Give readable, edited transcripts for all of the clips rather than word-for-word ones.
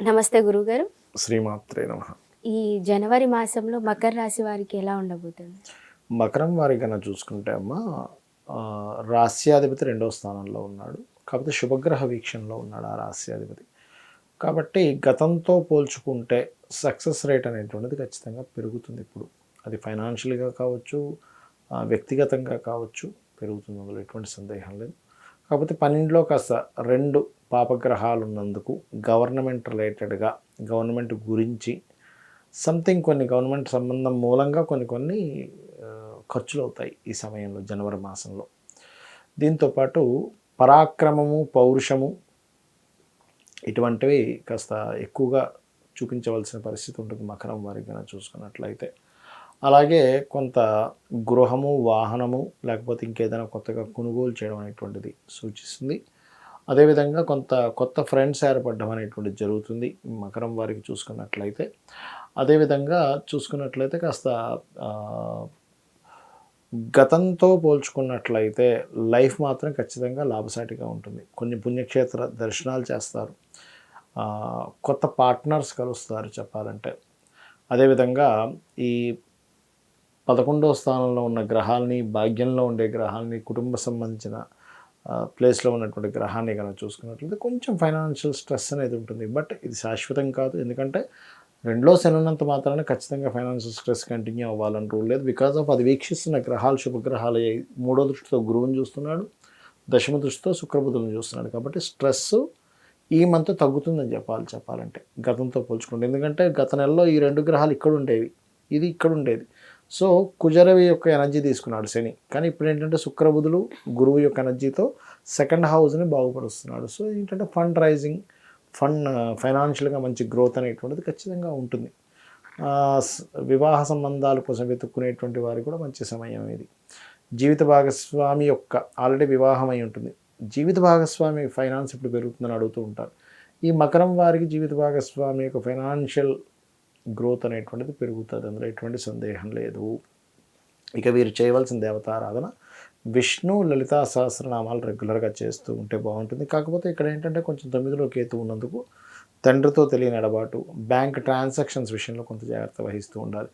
నమస్తే గురుగారు. శ్రీమాత్రే నమః. ఈ జనవరి మాసంలో మకర రాశి వారికి ఎలా ఉండబోతుంది? మకరం వారి కన్నా చూసుకుంటే అమ్మ రాస్యాధిపతి రెండవ స్థానంలో ఉన్నాడు. కాకపోతే శుభగ్రహ వీక్షణలో ఉన్నాడు ఆ రాస్యాధిపతి. కాబట్టి గతంతో పోల్చుకుంటే సక్సెస్ రేట్ అనేటువంటిది ఖచ్చితంగా పెరుగుతుంది ఇప్పుడు. అది ఫైనాన్షియల్గా కావచ్చు, వ్యక్తిగతంగా కావచ్చు, పెరుగుతుంది. అందులో ఎటువంటి సందేహం లేదు. కాకపోతే పన్నెండులో కాస్త రెండు పాపగ్రహాలు ఉన్నందుకు గవర్నమెంట్ రిలేటెడ్గా గవర్నమెంట్ గురించి సంథింగ్ కొన్ని గవర్నమెంట్ సంబంధం మూలంగా కొన్ని ఖర్చులు అవుతాయి ఈ సమయంలో, జనవరి మాసంలో. దీంతోపాటు పరాక్రమము, పౌరుషము ఇటువంటివి కాస్త ఎక్కువగా చూపించవలసిన పరిస్థితి ఉంటుంది మకరం వారికి కనుక చూసుకున్నట్లయితే. అలాగే కొంత గృహము, వాహనము లేకపోతే ఇంకేదైనా కొత్తగా కొనుగోలు చేయడం అనేటువంటిది సూచిస్తుంది. అదేవిధంగా కొంత కొత్త ఫ్రెండ్స్ ఏర్పడడం అనేటువంటిది జరుగుతుంది మకరం వారికి చూసుకున్నట్లయితే. అదేవిధంగా చూసుకున్నట్లయితే కాస్త గతంతో పోల్చుకున్నట్లయితే లైఫ్ మాత్రం ఖచ్చితంగా లాభసాటిగా ఉంటుంది. కొన్ని పుణ్యక్షేత్ర దర్శనాలు చేస్తారు, కొత్త పార్ట్నర్స్ కలుస్తారు చెప్పాలంటే. అదేవిధంగా ఈ 11వ స్థానంలో ఉన్న గ్రహాలని, భాగ్యంలో ఉండే గ్రహాలని, కుటుంబ సంబంధించిన ప్లేస్లో ఉన్నటువంటి గ్రహాన్ని కనుక చూసుకున్నట్లయితే కొంచెం ఫైనాన్షియల్ స్ట్రెస్ అనేది ఉంటుంది. బట్ ఇది శాశ్వతం కాదు. ఎందుకంటే రెండులో శని ఉన్నంత మాత్రాన ఖచ్చితంగా ఫైనాన్షియల్ స్ట్రెస్ కంటిన్యూ అవ్వాలని రూల్ లేదు. బికాజ్ ఆఫ్ అది వీక్షిస్తున్న గ్రహాలు శుభగ్రహాలు మూడో దృష్టితో గురువుని చూస్తున్నాడు, దశమ దృష్టితో శుక్రబుధులను చూస్తున్నాడు. కాబట్టి స్ట్రెస్ ఈ మంత్ తగ్గుతుందని చెప్పాలంటే గతంతో పోల్చుకుంటే. ఎందుకంటే గత నెలలో ఈ రెండు గ్రహాలు ఇక్కడ ఉండేవి, ఇది ఇక్కడ ఉండేది. సో కుజరవి యొక్క ఎనర్జీ తీసుకున్నాడు శని. కానీ ఇప్పుడు ఏంటంటే శుక్రబుధులు గురువు యొక్క ఎనర్జీతో సెకండ్ హౌస్ని బాగుపరుస్తున్నాడు. సో ఏంటంటే ఫండ్ రైజింగ్, ఫైనాన్షియల్గా మంచి గ్రోత్ అనేటువంటిది ఖచ్చితంగా ఉంటుంది. వివాహ సంబంధాల కోసం వెతుక్కునేటువంటి వారికి కూడా మంచి సమయం ఇది. జీవిత భాగస్వామి యొక్క ఆల్రెడీ వివాహం అయి ఉంటుంది, జీవిత భాగస్వామి ఫైనాన్స్ ఇప్పుడు పెరుగుతుందని అడుగుతూ ఉంటారు. ఈ మకరం వారికి జీవిత భాగస్వామి యొక్క ఫైనాన్షియల్ గ్రోత్ అనేటువంటిది పెరుగుతుంది, అందులో ఎటువంటి సందేహం లేదు. ఇక వీరు చేయవలసిన దేవతారాధన విష్ణు లలితా సహస్రనామాలు రెగ్యులర్గా చేస్తూ ఉంటే బాగుంటుంది. కాకపోతే ఇక్కడ ఏంటంటే కొంచెం 9లో కేతు ఉన్నందుకు తండ్రితో తెలియని ఎడబాటు, బ్యాంక్ ట్రాన్సాక్షన్స్ విషయంలో కొంత జాగ్రత్త వహిస్తూ ఉండాలి.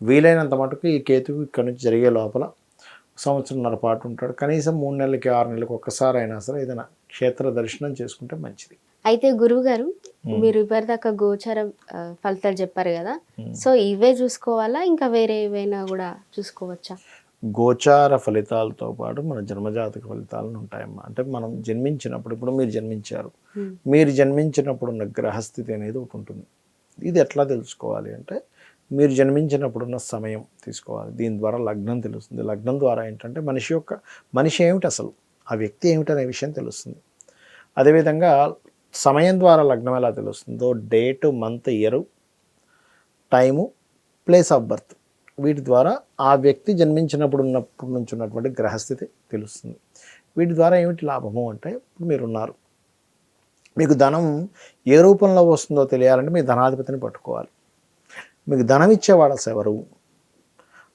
వీలైనంత మటుకు ఈ కేతువు ఇక్కడ నుంచి జరిగే లోపల సంవత్సరంన్నర పాటు ఉంటాడు. కనీసం 3 నెలలకి 6 నెలలకు ఒక్కసారి అయినా సరే ఏదైనా క్షేత్ర దర్శనం చేసుకుంటే మంచిది. అయితే గురువుగారు, మీరు ఇప్పటిదాకా గోచారం ఫలితాలు చెప్పారు కదా, సో ఇవే చూసుకోవాలా, ఇంకా వేరే ఏవైనా కూడా చూసుకోవచ్చా? గోచార ఫలితాలతో పాటు మన జన్మజాతక ఫలితాలను ఉంటాయమ్మా. అంటే మనం జన్మించినప్పుడు, ఇప్పుడు మీరు జన్మించారు, మీరు జన్మించినప్పుడు ఉన్న గ్రహస్థితి అనేది ఒకటి ఉంటుంది. ఇది ఎట్లా తెలుసుకోవాలి అంటే మీరు జన్మించినప్పుడున్న సమయం తీసుకోవాలి. దీని ద్వారా లగ్నం తెలుస్తుంది. లగ్నం ద్వారా ఏంటంటే మనిషి ఏమిటి, అసలు ఆ వ్యక్తి ఏమిటనే విషయం తెలుస్తుంది. అదేవిధంగా సమయం ద్వారా లగ్నం ఎలా తెలుస్తుందో date, month, year, time, place of birth, వీటి ద్వారా ఆ వ్యక్తి జన్మించినప్పుడు నుంచి ఉన్నటువంటి గ్రహస్థితి తెలుస్తుంది. వీటి ద్వారా ఏమిటి లాభము అంటే, ఇప్పుడు మీరున్నారు, మీకు ధనం ఏ రూపంలో వస్తుందో తెలియాలంటే మీ ధనాధిపతిని పట్టుకోవాలి. మీకు ధనం ఇచ్చేవాడు అసలు ఎవరు,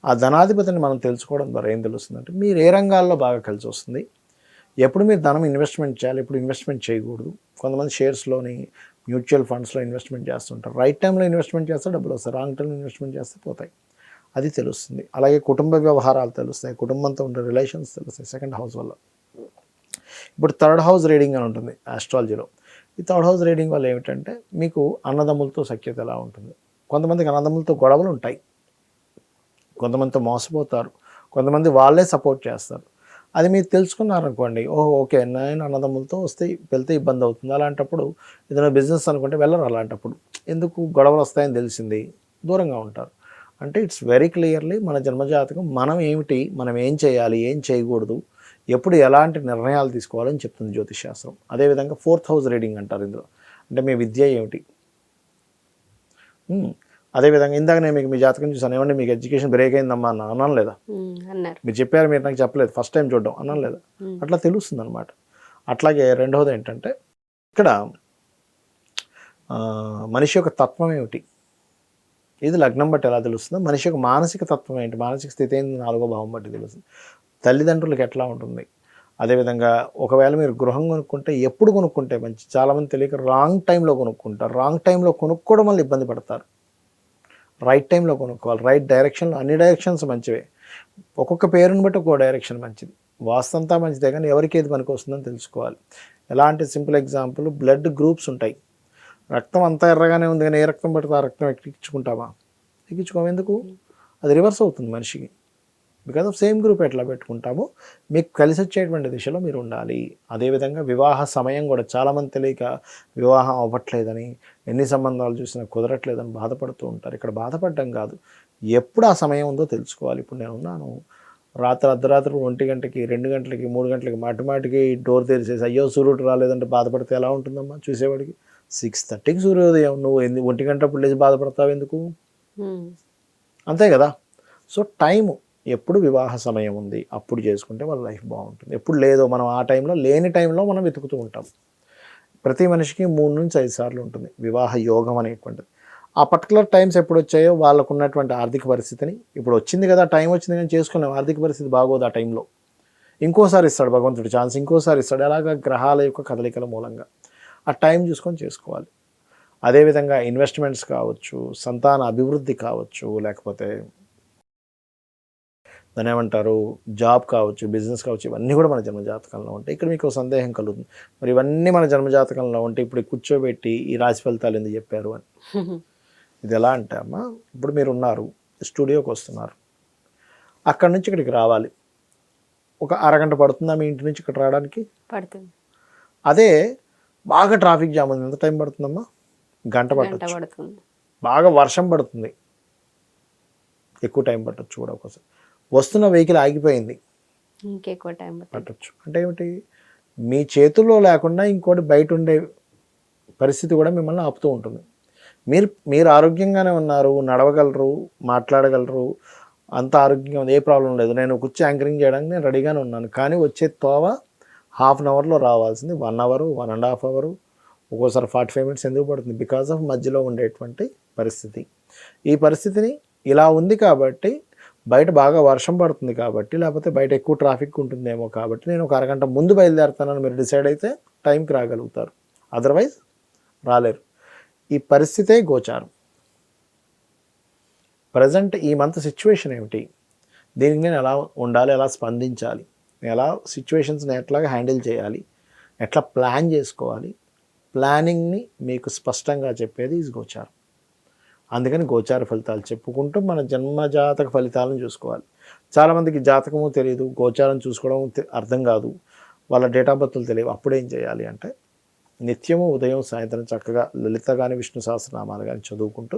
ఆ ధనాధిపతిని మనం తెలుసుకోవడం ద్వారా ఏం తెలుస్తుందంటే మీరు ఏ రంగాల్లో బాగా కలిసి వస్తుంది, ఎప్పుడు మీరు ధనం ఇన్వెస్ట్మెంట్ చేయాలి, ఎప్పుడు ఇన్వెస్ట్మెంట్ చేయకూడదు. కొంతమంది షేర్స్లోని, మ్యూచువల్ ఫండ్స్లో ఇన్వెస్ట్మెంట్ చేస్తుంటారు. రైట్ టైంలో ఇన్వెస్ట్మెంట్ చేస్తే డబ్బులు వస్తాయి, రాంగ్ టైంలో ఇన్వెస్ట్మెంట్ చేస్తే పోతాయి. అది తెలుస్తుంది. అలాగే కుటుంబ వ్యవహారాలు తెలుస్తాయి, కుటుంబంతో ఉండే రిలేషన్స్ తెలుస్తాయి సెకండ్ హౌస్ వల్ల. ఇప్పుడు థర్డ్ హౌస్ రీడింగ్ అని ఉంటుంది ఆస్ట్రాలజీలో. ఈ థర్డ్ హౌస్ రీడింగ్ వల్ల ఏమిటంటే మీకు అన్నదమ్ములతో సఖ్యత ఎలా ఉంటుంది. కొంతమందికి అన్నదమ్ములతో గొడవలు ఉంటాయి, కొంతమందితో మోసపోతారు, కొంతమంది వాళ్ళే సపోర్ట్ చేస్తారు. అది మీరు తెలుసుకున్నారనుకోండి, ఓకే నేను అన్నదమ్ములతో వెళ్తే ఇబ్బంది అవుతుంది, అలాంటప్పుడు ఏదైనా బిజినెస్ అనుకుంటే వెళ్ళరు. అలాంటప్పుడు ఎందుకు గొడవలు వస్తాయని తెలిసింది, దూరంగా ఉంటారు. అంటే ఇట్స్ వెరీ క్లియర్లీ మన జన్మజాతకం మనం ఏమిటి, మనం ఏం చేయాలి, ఏం చేయకూడదు, ఎప్పుడు ఎలాంటి నిర్ణయాలు తీసుకోవాలని చెప్తుంది జ్యోతిష్ శాస్త్రం. అదేవిధంగా 4th హౌస్ రీడింగ్ అంటారు ఇందులో. అంటే మీ విద్య ఏమిటి. అదేవిధంగా ఇందాక నేను మీకు మీ జాతకం చూసాను, ఏమంటే మీకు ఎడ్యుకేషన్ బ్రేక్ అయిందమ్మా అన్నాను లేదా, మీరు చెప్పారు, మీరు నాకు చెప్పలేదు, ఫస్ట్ టైం చూడడం అన్నాను లేదా, అట్లా తెలుస్తుంది అనమాట. అట్లాగే రెండవది ఏంటంటే ఇక్కడ మనిషి యొక్క తత్వం ఏమిటి, ఇది లగ్నం బట్టి ఎలా తెలుస్తుందో మనిషి యొక్క మానసిక తత్వం ఏంటి, మానసిక స్థితి ఏంటి 4వ భావం బట్టి తెలుస్తుంది. తల్లిదండ్రులకు ఎట్లా ఉంటుంది, అదేవిధంగా ఒకవేళ మీరు గృహం కొనుక్కుంటే ఎప్పుడు కొనుక్కుంటే మంచి, చాలామంది తెలియక రాంగ్ టైంలో కొనుక్కుంటారు. రాంగ్ టైంలో కొనుక్కోవడం వల్ల ఇబ్బంది పడతారు. రైట్ టైంలో కొనుక్కోవాలి, రైట్ డైరెక్షన్లో. అన్ని డైరెక్షన్స్ మంచివే, ఒక్కొక్క పేరుని బట్టి ఒక్కో డైరెక్షన్ మంచిది. వాస్తంతా మంచిదే కానీ ఎవరికి ఏది పనికి వస్తుందని తెలుసుకోవాలి. ఎలా అంటే సింపుల్ ఎగ్జాంపుల్, బ్లడ్ గ్రూప్స్ ఉంటాయి. రక్తం అంతా ఎర్రగానే ఉంది కానీ ఏ రక్తం పడితే ఆ రక్తం ఎక్కించుకుంటామా? ఎక్కించుకోము. ఎందుకు? అది రివర్స్ అవుతుంది మనిషికి. బికాజ్ ఆఫ్ సేమ్ గ్రూప్ ఎట్లా పెట్టుకుంటామో మీకు కలిసి వచ్చేటువంటి దిశలో మీరు ఉండాలి. అదేవిధంగా వివాహ సమయం కూడా చాలామంది తెలియక వివాహం అవ్వట్లేదని, ఎన్ని సంబంధాలు చూసినా కుదరట్లేదని బాధపడుతూ ఉంటారు. ఇక్కడ బాధపడడం కాదు, ఎప్పుడు ఆ సమయం ఉందో తెలుసుకోవాలి. ఇప్పుడు నేను ఉన్నాను, అర్ధరాత్రి 1 గంటకి, 2 గంటలకి, 3 గంటలకి మాటిమాటికి డోర్ తెరిచేసి అయ్యో సూర్యుడు రాలేదంటే బాధపడితే ఎలా ఉంటుందమ్మా చూసేవాడికి? 6:30కి సూర్యోదయం, నువ్వు 1 గంటప్పుడు లేచి బాధపడతావు ఎందుకు? అంతే కదా. సో టైము, ఎప్పుడు వివాహ సమయం ఉంది అప్పుడు చేసుకుంటే వాళ్ళ లైఫ్ బాగుంటుంది. ఎప్పుడు లేదో మనం ఆ టైంలో, లేని టైంలో మనం వెతుకుతూ ఉంటాం. ప్రతి మనిషికి 3 నుంచి 5 సార్లు ఉంటుంది వివాహ యోగం అనేటువంటిది. ఆ పర్టికులర్ టైమ్స్ ఎప్పుడు వచ్చాయో వాళ్ళకు ఉన్నటువంటి ఆర్థిక పరిస్థితిని, ఇప్పుడు వచ్చింది కదా టైం వచ్చింది కానీ చేసుకున్నాం, ఆర్థిక పరిస్థితి బాగోదు ఆ టైంలో, ఇంకోసారి ఇస్తాడు భగవంతుడు ఛాన్స్, ఇంకోసారి ఇస్తాడు. అలాగా గ్రహాల యొక్క కదలికల మూలంగా ఆ టైం చూసుకొని చేసుకోవాలి. అదేవిధంగా ఇన్వెస్ట్మెంట్స్ కావచ్చు, సంతాన అభివృద్ధి కావచ్చు, లేకపోతే దాని ఏమంటారు జాబ్ కావచ్చు, బిజినెస్ కావచ్చు, ఇవన్నీ కూడా మన జన్మజాతకంలో ఉంటాయి. ఇక్కడ మీకు సందేహం కలుగుతుంది, మరి ఇవన్నీ మన జన్మజాతకంలో ఉంటే ఇప్పుడు కూర్చోబెట్టి ఈ రాశి ఫలితాలు ఎందుకు చెప్పారు అని. ఇది ఎలా అంటే అమ్మా, ఇప్పుడు మీరు ఉన్నారు, స్టూడియోకి వస్తున్నారు, అక్కడి నుంచి ఇక్కడికి రావాలి, ఒక అరగంట పడుతుందా మీ ఇంటి నుంచి ఇక్కడ రావడానికి? పడుతుంది. అదే బాగా ట్రాఫిక్ జామ్ ఉంది, ఎంత టైం పడుతుందమ్మా? గంట పట్టచ్చు. బాగా వర్షం పడుతుంది, ఎక్కువ టైం పట్టచ్చు కూడా. ఒకసారి వస్తున్న వెహికల్ ఆగిపోయింది, ఇంకెక్కువ టైం పట్టచ్చు. అంటే ఏమిటి? మీ చేతుల్లో లేకుండా ఇంకోటి బయట ఉండే పరిస్థితి కూడా మిమ్మల్ని ఆపుతూ ఉంటుంది. మీరు ఆరోగ్యంగానే ఉన్నారు, నడవగలరు, మాట్లాడగలరు, అంత ఆరోగ్యంగా ఉంది, ఏ ప్రాబ్లం లేదు, నేను కూర్చో యాంకరింగ్ చేయడానికి నేను రెడీగానే ఉన్నాను. కానీ వచ్చే తోవ హాఫ్ అన్ అవర్లో రావాల్సింది 1 అవర్, 1.5 అవర్, ఒక్కోసారి 45 మినిట్స్ ఎందుకు పడుతుంది? బికాజ్ ఆఫ్ మధ్యలో ఉండేటువంటి పరిస్థితి. ఈ పరిస్థితిని ఇలా ఉంది కాబట్టి, బయట బాగా వర్షం పడుతుంది కాబట్టి, లేకపోతే బయట ఎక్కువ ట్రాఫిక్ ఉంటుందేమో కాబట్టి నేను ఒక అరగంట ముందు బయలుదేరుతానని మీరు డిసైడ్ అయితే టైంకి రాగలుగుతారు, అదర్వైజ్ రాలేరు. ఈ పరిస్థితే గోచారం. ప్రజెంట్ ఈ మంత్ సిచ్యువేషన్ ఏమిటి, దీనికి నేను ఎలా ఉండాలి, ఎలా స్పందించాలి, ఎలా సిచ్యువేషన్స్ని ఎట్లాగా హ్యాండిల్ చేయాలి, ఎట్లా ప్లాన్ చేసుకోవాలి, ప్లానింగ్ని మీకు స్పష్టంగా చెప్పేది ఈ గోచారం. అందుకని గోచార ఫలితాలు చెప్పుకుంటూ మన జన్మజాతక ఫలితాలను చూసుకోవాలి. చాలామందికి జాతకము తెలియదు, గోచారం చూసుకోవడం అర్థం కాదు, వాళ్ళ డేట్ ఆఫ్ బర్త్లు తెలియవు. అప్పుడేం చేయాలి అంటే, నిత్యము ఉదయం సాయంత్రం చక్కగా లలిత కానీ విష్ణు సహస్రనామాలు కానీ చదువుకుంటూ,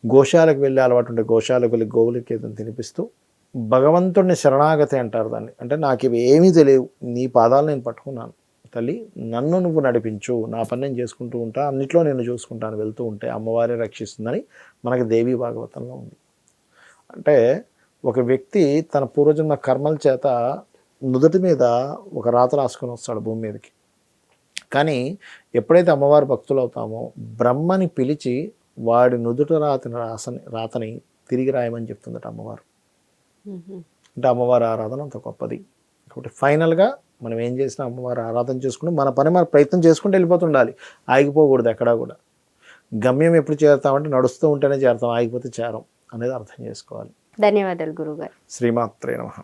గోశాలకు వెళ్ళే అలవాటు ఉంటే గోశాలకు వెళ్ళి గోవులకి ఏదైనా తినిపిస్తూ, భగవంతుడిని శరణాగతి అంటారు దాన్ని. అంటే నాకు ఇవి ఏమీ తెలియవు, నీ పాదాలు నేను పట్టుకున్నాను తల్లి, నన్ను నువ్వు నడిపించు, నా పని నేను చేసుకుంటూ ఉంటా, అన్నిట్లో నేను చూసుకుంటాను, వెళ్తూ ఉంటే అమ్మవారే రక్షిస్తుందని మనకి దేవీ భాగవతంలో ఉంది. అంటే ఒక వ్యక్తి తన పూర్వజన్మ కర్మల చేత నుదుటి మీద ఒక రాత రాసుకొని వస్తాడు భూమి మీదకి. కానీ ఎప్పుడైతే అమ్మవారి భక్తులు అవుతామో, బ్రహ్మని పిలిచి వాడి నుదుట రాతని తిరిగి రాయమని చెప్తుందట అమ్మవారు. అంటే అమ్మవారి ఆరాధన అంత గొప్పది. కాబట్టి ఫైనల్గా మనం ఏం చేసినా అమ్మవారి ఆరాధన చేసుకుంటూ మన పని మన ప్రయత్నం చేసుకుంటూ వెళ్ళిపోతుండాలి, ఆగిపోకూడదు ఎక్కడా కూడా. గమ్యం ఎప్పుడు చేరుతామంటే నడుస్తూ ఉంటేనే చేరుతాం, ఆగిపోతే చేరం అనేది అర్థం చేసుకోవాలి. ధన్యవాదాలు గురుగారు. శ్రీమాత్రే నమః.